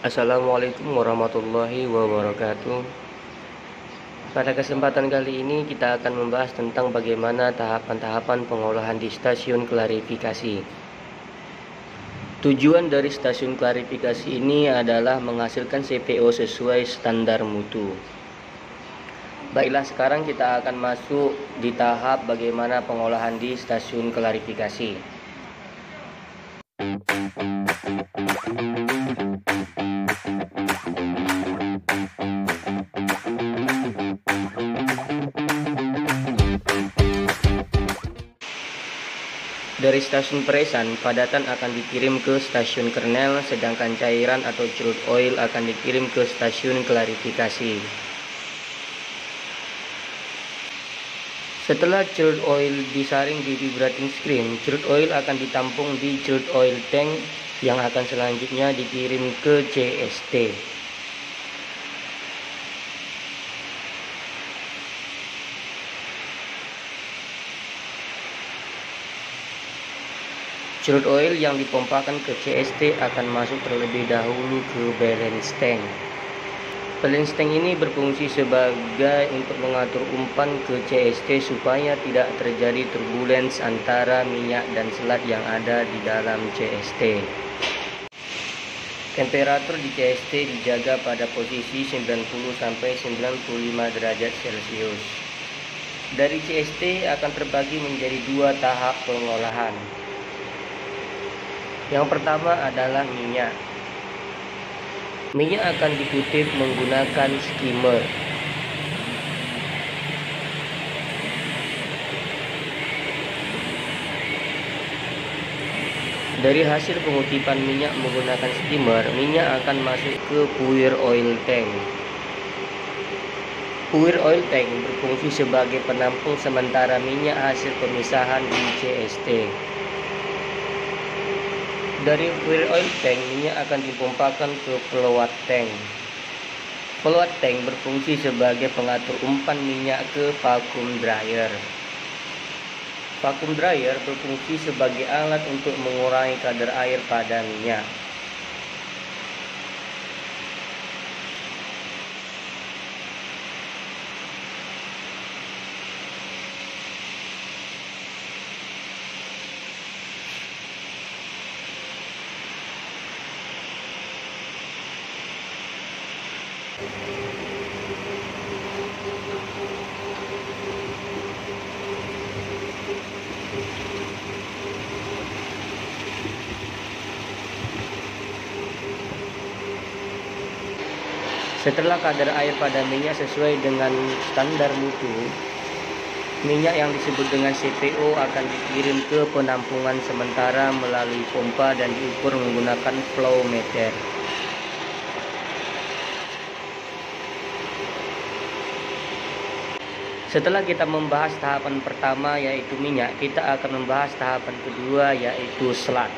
Assalamualaikum warahmatullahi wabarakatuh. Pada kesempatan kali ini kita akan membahas tentang bagaimana tahapan-tahapan pengolahan di stasiun klarifikasi. Tujuan dari stasiun klarifikasi ini adalah menghasilkan CPO sesuai standar mutu. Baiklah, sekarang kita akan masuk di tahap bagaimana pengolahan di stasiun klarifikasi. Dari stasiun peresan, padatan akan dikirim ke stasiun kernel, sedangkan cairan atau crude oil akan dikirim ke stasiun klarifikasi. Setelah crude oil disaring di vibrating screen, crude oil akan ditampung di crude oil tank yang akan selanjutnya dikirim ke CST. Crude oil yang dipompakan ke CST akan masuk terlebih dahulu ke balance tank. Balance tank ini berfungsi sebagai untuk mengatur umpan ke CST supaya tidak terjadi turbulence antara minyak dan selat yang ada di dalam CST. Temperatur di CST dijaga pada posisi 90-95 derajat Celcius. Dari CST akan terbagi menjadi dua tahap pengolahan. Yang pertama adalah minyak. Minyak akan dikutip menggunakan skimmer. Dari hasil pengutipan minyak menggunakan skimmer, minyak akan masuk ke fuel oil tank. Fuel oil tank berfungsi sebagai penampung sementara minyak hasil pemisahan di CST. Dari fuel oil tank, minyak akan dipompakan ke float tank. Float tank berfungsi sebagai pengatur umpan minyak ke vacuum dryer. Vacuum dryer berfungsi sebagai alat untuk mengurangi kadar air pada minyak. Setelah kadar air pada minyak sesuai dengan standar mutu, minyak yang disebut dengan CPO akan dikirim ke penampungan sementara melalui pompa dan diukur menggunakan flow meter. Setelah kita membahas tahapan pertama yaitu minyak, kita akan membahas tahapan kedua yaitu selat.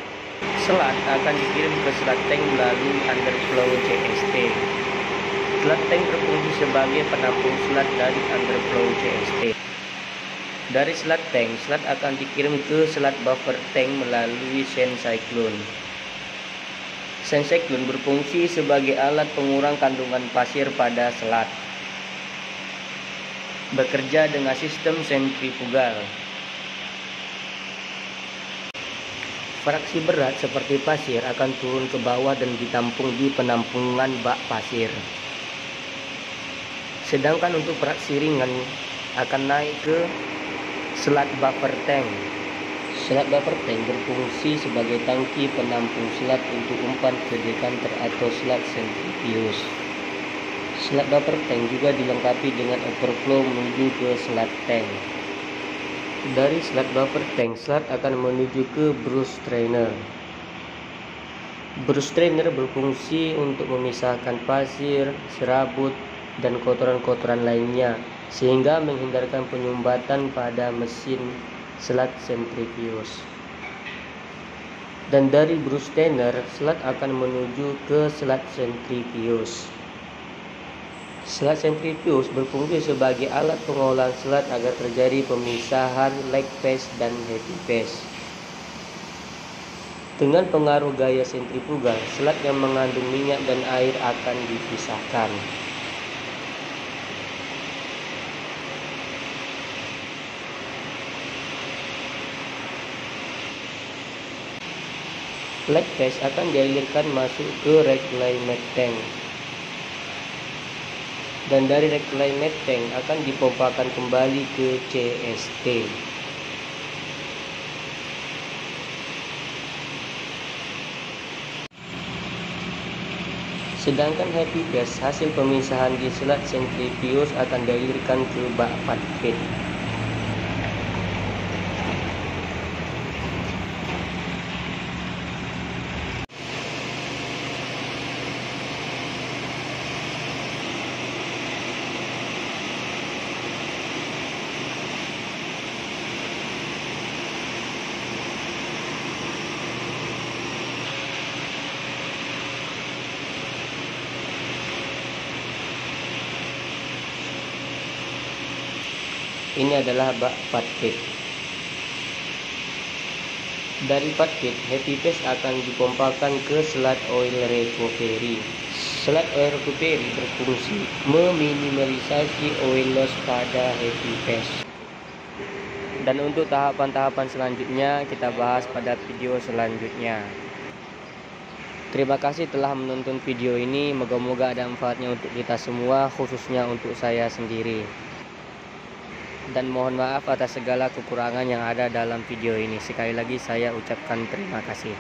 Selat akan dikirim ke selat tank melalui underflow CST. Selat tank berfungsi sebagai penampung selat dari underflow CST. Dari selat tank, selat akan dikirim ke selat buffer tank melalui sand cyclone. Sand cyclone berfungsi sebagai alat pengurang kandungan pasir pada selat. Bekerja dengan sistem sentrifugal. Fraksi berat seperti pasir akan turun ke bawah dan ditampung di penampungan bak pasir. Sedangkan untuk fraksi ringan akan naik ke selat buffer tank. Selat buffer tank berfungsi sebagai tangki penampung selat untuk umpan ke dekanter atau selat sentrifuge. Selat buffer tank juga dilengkapi dengan overflow menuju ke selat tank. Dari selat buffer tank, selat akan menuju ke brush strainer. Brush strainer berfungsi untuk memisahkan pasir, serabut, dan kotoran-kotoran lainnya sehingga menghindarkan penyumbatan pada mesin selat sentrifuge. Dan dari brush strainer, selat akan menuju ke selat sentrifuge. Selat sentrifuge berfungsi sebagai alat pengolahan selat agar terjadi pemisahan light phase dan heavy phase. Dengan pengaruh gaya sentrifugal, selat yang mengandung minyak dan air akan dipisahkan. Flat gas akan dialirkan masuk ke reclaimed tank, dan dari reclaimed tank akan dipompakan kembali ke CST. Sedangkan happy gas hasil pemisahan di selat sentrifuge akan dialirkan ke bak part feed. Ini adalah bak part feed. Dari part feed, happy gas akan dipompakan ke selat oil recovery. Selat oil recovery berfungsi meminimalisasi oil loss pada happy gas. Dan untuk tahapan-tahapan selanjutnya kita bahas pada video selanjutnya. Terima kasih telah menonton video ini. Moga-moga ada manfaatnya untuk kita semua, khususnya untuk saya sendiri. Dan mohon maaf atas segala kekurangan yang ada dalam video ini. Sekali lagi saya ucapkan terima kasih.